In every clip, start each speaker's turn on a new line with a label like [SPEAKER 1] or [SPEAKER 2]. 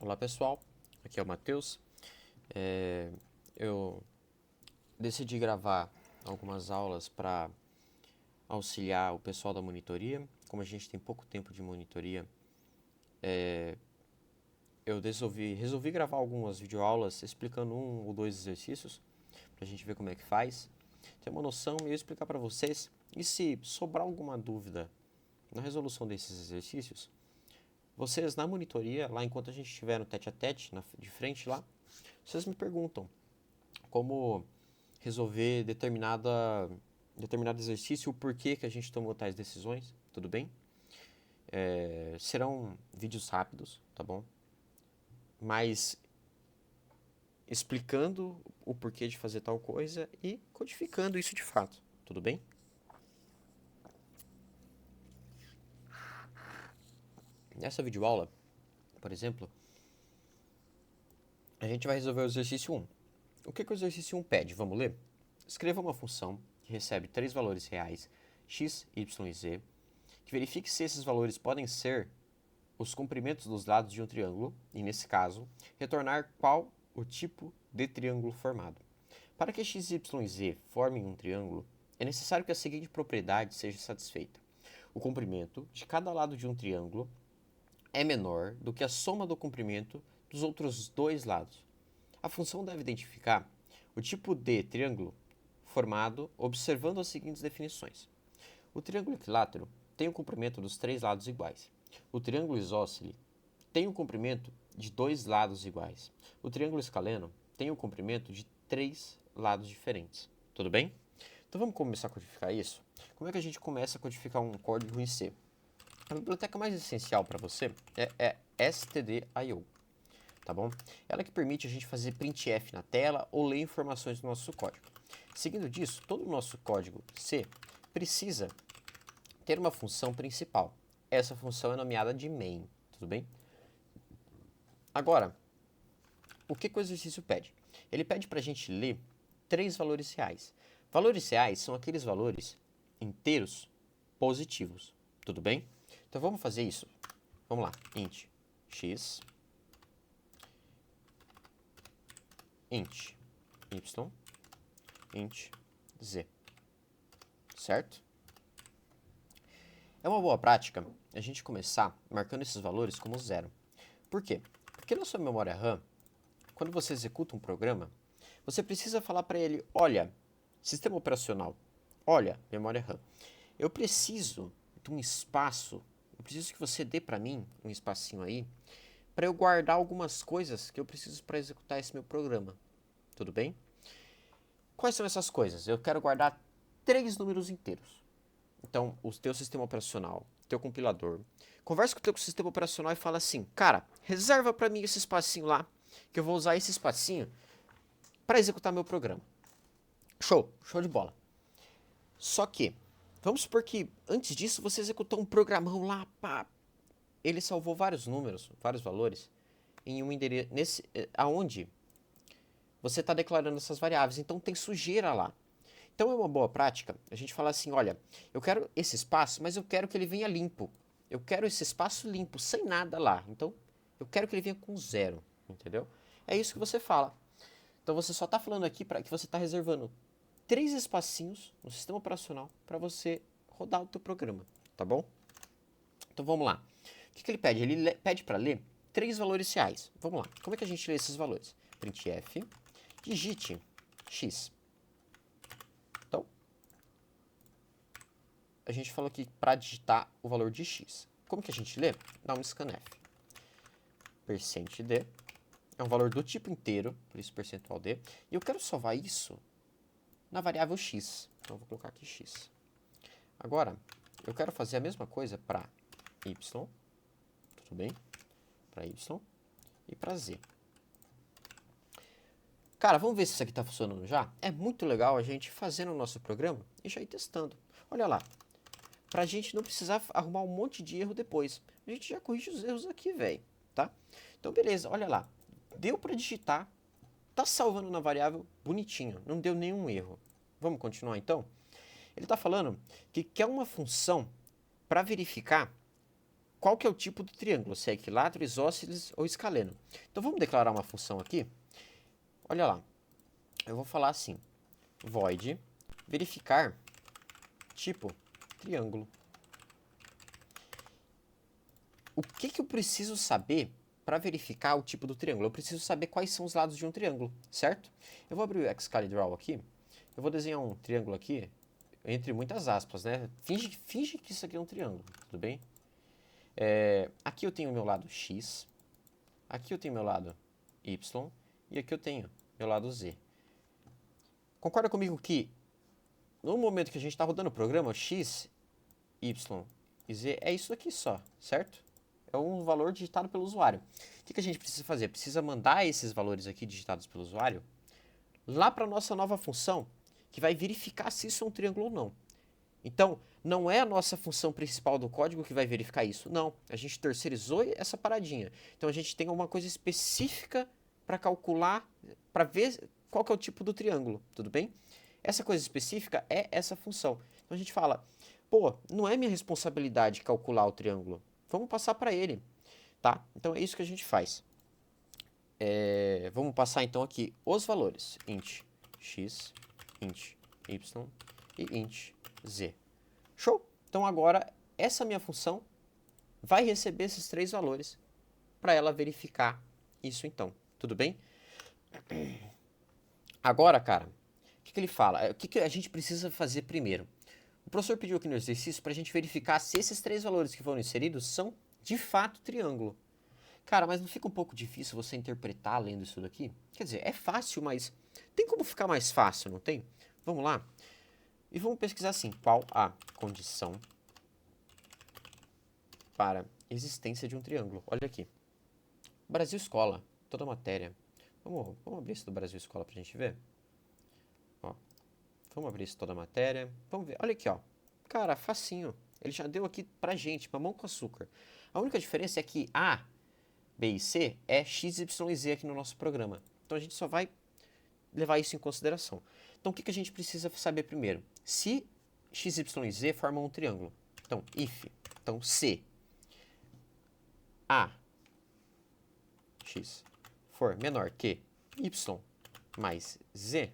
[SPEAKER 1] Olá pessoal, aqui é o Matheus. Eu decidi gravar algumas aulas para auxiliar o pessoal da monitoria. Como a gente tem pouco tempo de monitoria, eu resolvi gravar algumas videoaulas explicando um ou dois exercícios para a gente ver como é que faz, ter uma noção e eu explicar para vocês. E se sobrar alguma dúvida na resolução desses exercícios, vocês na monitoria, lá enquanto a gente estiver no tete-a-tete, de frente lá, vocês me perguntam como resolver determinado exercício, o porquê que a gente tomou tais decisões, tudo bem? Serão vídeos rápidos, tá bom? Mas explicando o porquê de fazer tal coisa e codificando isso de fato, tudo bem? Nessa videoaula, por exemplo, a gente vai resolver o exercício 1. O que o exercício 1 pede? Vamos ler? Escreva uma função que recebe três valores reais, x, y e z, que verifique se esses valores podem ser os comprimentos dos lados de um triângulo, e nesse caso, retornar qual o tipo de triângulo formado. Para que x, y e z formem um triângulo, é necessário que a seguinte propriedade seja satisfeita. O comprimento de cada lado de um triângulo é menor do que a soma do comprimento dos outros dois lados. A função deve identificar o tipo de triângulo formado observando as seguintes definições. O triângulo equilátero tem o comprimento dos três lados iguais. O triângulo isósceles tem o comprimento de dois lados iguais. O triângulo escaleno tem o comprimento de três lados diferentes. Tudo bem? Então vamos começar a codificar isso? Como é que a gente começa a codificar um código em C? A biblioteca mais essencial para você é stdio, tá bom? Ela que permite a gente fazer printf na tela ou ler informações do nosso código. Seguindo disso, todo o nosso código C precisa ter uma função principal. Essa função é nomeada de main, tudo bem? Agora, o que o exercício pede? Ele pede para a gente ler três valores reais. Valores reais são aqueles valores inteiros positivos, tudo bem? Então vamos fazer isso. Vamos lá, int x, int y, int z, certo? É uma boa prática a gente começar marcando esses valores como zero. Por quê? Porque na sua memória RAM, quando você executa um programa, você precisa falar para ele, olha, sistema operacional, olha, memória RAM, eu preciso de um espaço, eu preciso que você dê para mim um espacinho aí, para eu guardar algumas coisas que eu preciso para executar esse meu programa. Tudo bem? Quais são essas coisas? Eu quero guardar três números inteiros. Então, o teu sistema operacional, teu compilador, conversa com o teu sistema operacional e fala assim, cara, reserva para mim esse espacinho lá, que eu vou usar esse espacinho para executar meu programa. Show de bola. Só que, vamos supor que antes disso você executou um programão lá, pá, ele salvou vários números, vários valores, em um endereço, aonde você está declarando essas variáveis, então tem sujeira lá. Então é uma boa prática a gente falar assim, olha, eu quero esse espaço, mas eu quero que ele venha limpo. Eu quero esse espaço limpo, sem nada lá. Então, eu quero que ele venha com zero, entendeu? É isso que você fala. Então você só está falando aqui para que você está reservando três espacinhos no sistema operacional para você rodar o teu programa, tá bom? Então vamos lá. O que ele pede? Ele pede para ler três valores reais. Vamos lá. Como é que a gente lê esses valores? Printf, digite x. Então, a gente falou aqui para digitar o valor de x. Como que a gente lê? Dá um scanf. %d é um valor do tipo inteiro, por isso percentual d. E eu quero salvar isso na variável x. Então, eu vou colocar aqui x. Agora, eu quero fazer a mesma coisa para y, tudo bem? Para y e para z. Cara, vamos ver se isso aqui está funcionando já? É muito legal a gente fazendo o nosso programa e já ir testando. Olha lá, para a gente não precisar arrumar um monte de erro depois. A gente já corrige os erros aqui, velho, tá? Então, beleza, olha lá. Deu para digitar, tá salvando na variável bonitinho, não deu nenhum erro. Vamos continuar então? Ele está falando que quer uma função para verificar qual que é o tipo do triângulo, se é equilátero, isósceles ou escaleno. Então vamos declarar uma função aqui. Olha lá, eu vou falar assim, void verificar tipo triângulo. O que eu preciso saber para verificar o tipo do triângulo? Eu preciso saber quais são os lados de um triângulo, certo? Eu vou abrir o XCaliDraw aqui, eu vou desenhar um triângulo aqui, entre muitas aspas, né? Finge que isso aqui é um triângulo, tudo bem? Aqui eu tenho o meu lado x, aqui eu tenho meu lado y, e aqui eu tenho meu lado z. Concorda comigo que no momento que a gente está rodando o programa, x, y e z é isso aqui só, certo? É um valor digitado pelo usuário. O que a gente precisa fazer? Precisa mandar esses valores aqui digitados pelo usuário lá para a nossa nova função, que vai verificar se isso é um triângulo ou não. Então, não é a nossa função principal do código que vai verificar isso. Não, a gente terceirizou essa paradinha. Então, a gente tem uma coisa específica para calcular, para ver qual que é o tipo do triângulo, tudo bem? Essa coisa específica é essa função. Então, a gente fala, pô, não é minha responsabilidade calcular o triângulo. Vamos passar para ele, tá? Então, é isso que a gente faz. Vamos passar, então, aqui os valores. Int x, int y e int z. Show? Então, agora, essa minha função vai receber esses 3 valores para ela verificar isso, então. Tudo bem? Agora, cara, o que ele fala? O que a gente precisa fazer primeiro? O professor pediu aqui no exercício para a gente verificar se esses 3 valores que foram inseridos são, de fato, triângulo. Cara, mas não fica um pouco difícil você interpretar lendo isso daqui? Quer dizer, é fácil, mas tem como ficar mais fácil, não tem? Vamos lá? E vamos pesquisar assim, qual a condição para existência de um triângulo? Olha aqui. Brasil Escola, toda a matéria. Vamos abrir isso do Brasil Escola pra gente ver? Ó, vamos abrir isso toda a matéria. Vamos ver, olha aqui, ó. Cara, facinho. Ele já deu aqui pra gente, mamão com açúcar. A única diferença é que A, B e C é X, Y e Z aqui no nosso programa. Então a gente só vai levar isso em consideração. Então o que a gente precisa saber primeiro? Se X, Y e Z formam um triângulo. Então, if. Então, se A, X, for menor que Y mais Z,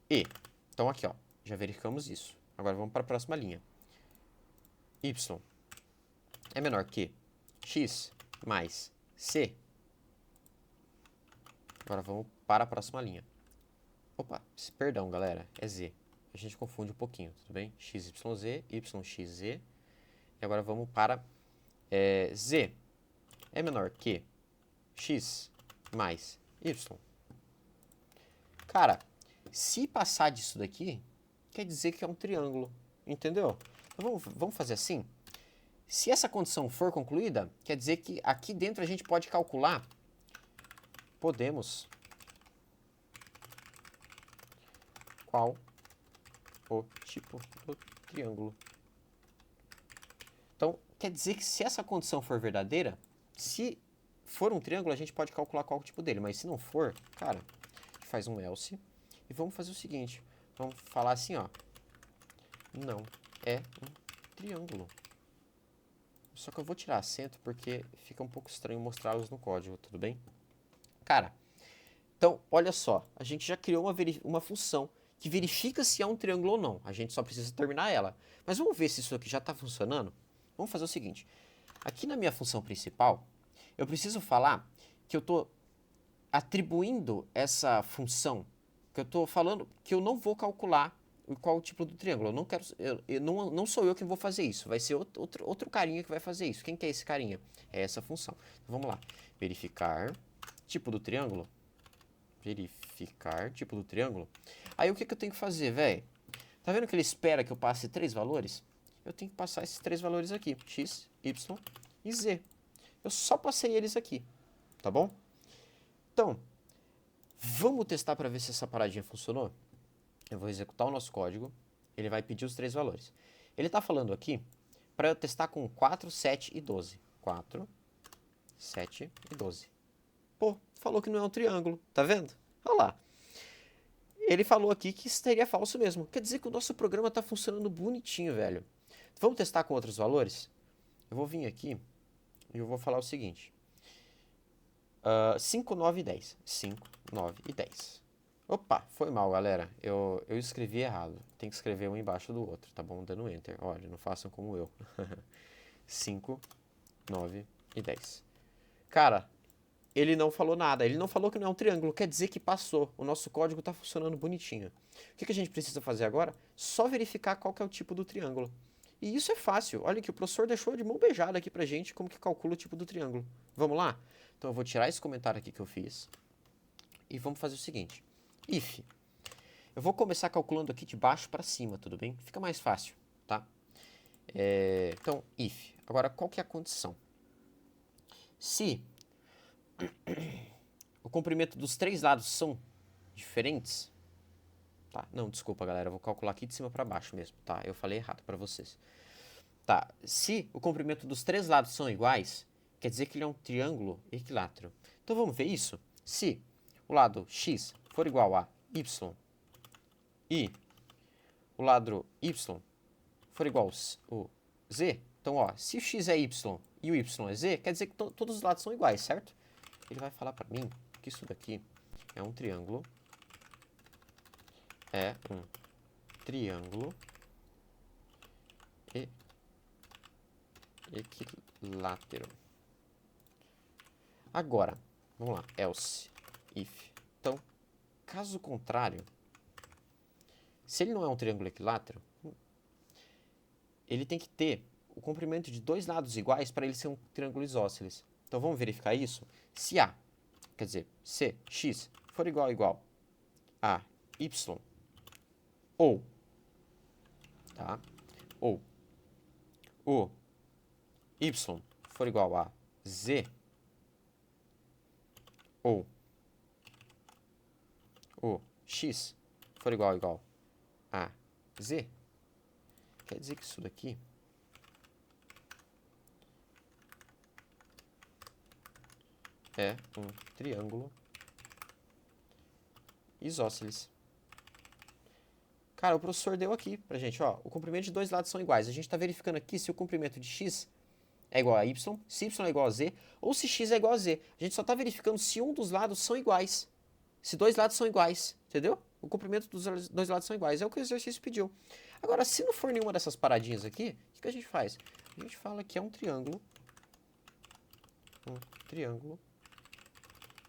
[SPEAKER 1] e. Então aqui, ó, já verificamos isso. Agora vamos para a próxima linha. Y é menor que X mais C. Agora vamos para a próxima linha. Opa, perdão, galera, é Z. A gente confunde um pouquinho, tudo bem? X, Y, Z, Y, X, Z. E agora vamos para Z é menor que X mais Y. Cara, se passar disso daqui, quer dizer que é um triângulo, entendeu? Então vamos fazer assim? Se essa condição for concluída, quer dizer que aqui dentro a gente pode calcular, podemos, qual o tipo do triângulo. Então, quer dizer que se essa condição for verdadeira, se for um triângulo, a gente pode calcular qual o tipo dele, mas se não for, cara, a gente faz um else e vamos fazer o seguinte, vamos falar assim, ó, não é um triângulo. Só que eu vou tirar acento porque fica um pouco estranho mostrá-los no código, tudo bem? Cara, então, olha só, a gente já criou uma função que verifica se é um triângulo ou não. A gente só precisa terminar ela. Mas vamos ver se isso aqui já está funcionando? Vamos fazer o seguinte. Aqui na minha função principal, eu preciso falar que eu estou atribuindo essa função, que eu estou falando que eu não vou calcular qual o tipo do triângulo. Eu não quero, não sou eu que vou fazer isso. Vai ser outro carinha que vai fazer isso. Quem que é esse carinha? É essa função. Então, vamos lá. Verificar tipo do triângulo. Verificar tipo do triângulo. Aí o que eu tenho que fazer, velho? Tá vendo que ele espera que eu passe 3 valores? Eu tenho que passar esses 3 valores aqui. X, Y e Z. Eu só passei eles aqui. Tá bom? Então, vamos testar para ver se essa paradinha funcionou? Eu vou executar o nosso código. Ele vai pedir os 3 valores. Ele está falando aqui para eu testar com 4, 7 e 12. 4, 7 e 12. Pô, falou que não é um triângulo, tá vendo? Olha lá. Ele falou aqui que isso seria falso mesmo. Quer dizer que o nosso programa tá funcionando bonitinho, velho. Vamos testar com outros valores? Eu vou vir aqui e eu vou falar o seguinte. 5, 9 e 10. 5, 9 e 10. Opa, foi mal, galera. Eu escrevi errado. Tem que escrever um embaixo do outro, tá bom? Dando Enter. Olha, não façam como eu. 5, 9 e 10. Cara, ele não falou nada. Ele não falou que não é um triângulo. Quer dizer que passou. O nosso código está funcionando bonitinho. O que a gente precisa fazer agora? Só verificar qual que é o tipo do triângulo. E isso é fácil. Olha que o professor deixou de mão beijada aqui pra gente como que calcula o tipo do triângulo. Vamos lá? Então eu vou tirar esse comentário aqui que eu fiz. E vamos fazer o seguinte. If. Eu vou começar calculando aqui de baixo para cima, tudo bem? Fica mais fácil, tá? Então, if. Agora, qual que é a condição? Se o comprimento dos três lados são diferentes, tá? Não, desculpa, galera, eu vou calcular aqui de cima para baixo mesmo, tá? Eu falei errado para vocês. Tá, se o comprimento dos três lados são iguais, quer dizer que ele é um triângulo equilátero. Então vamos ver isso? Se o lado x for igual a y e o lado y for igual ao z, então ó, se o x é y e o y é z, quer dizer que todos os lados são iguais, certo? Ele vai falar para mim que isso daqui é um triângulo. É um triângulo equilátero. Agora, vamos lá, else, if. Então, caso contrário, se ele não é um triângulo equilátero, ele tem que ter o comprimento de dois lados iguais para ele ser um triângulo isósceles. Então, vamos verificar isso? Se A, quer dizer, se x for igual a y, ou, tá? Ou o y for igual a z, ou o x for igual a z, quer dizer que isso daqui é um triângulo isósceles. Cara, o professor deu aqui pra gente, ó, o comprimento de dois lados são iguais. A gente tá verificando aqui se o comprimento de x é igual a y, se y é igual a z, ou se x é igual a z. A gente só tá verificando se um dos lados são iguais. Se dois lados são iguais, entendeu? O comprimento dos dois lados são iguais. É o que o exercício pediu. Agora, se não for nenhuma dessas paradinhas aqui, o que a gente faz? A gente fala que é um triângulo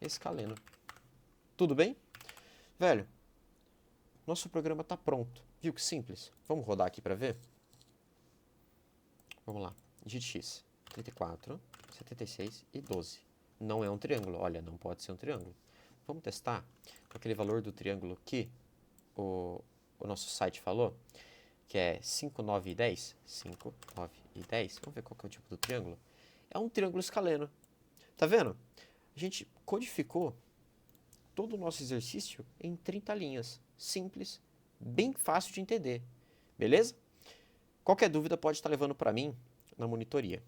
[SPEAKER 1] escaleno. Tudo bem? Velho, nosso programa tá pronto. Viu que simples? Vamos rodar aqui para ver? Vamos lá. Digite x. 34, 76 e 12. Não é um triângulo. Olha, não pode ser um triângulo. Vamos testar com aquele valor do triângulo que o nosso site falou, que é 5, 9 e 10. 5, 9 e 10. Vamos ver qual que é o tipo do triângulo. É um triângulo escaleno. Tá vendo? A gente codificou todo o nosso exercício em 30 linhas. Simples, bem fácil de entender. Beleza? Qualquer dúvida pode estar levando para mim na monitoria.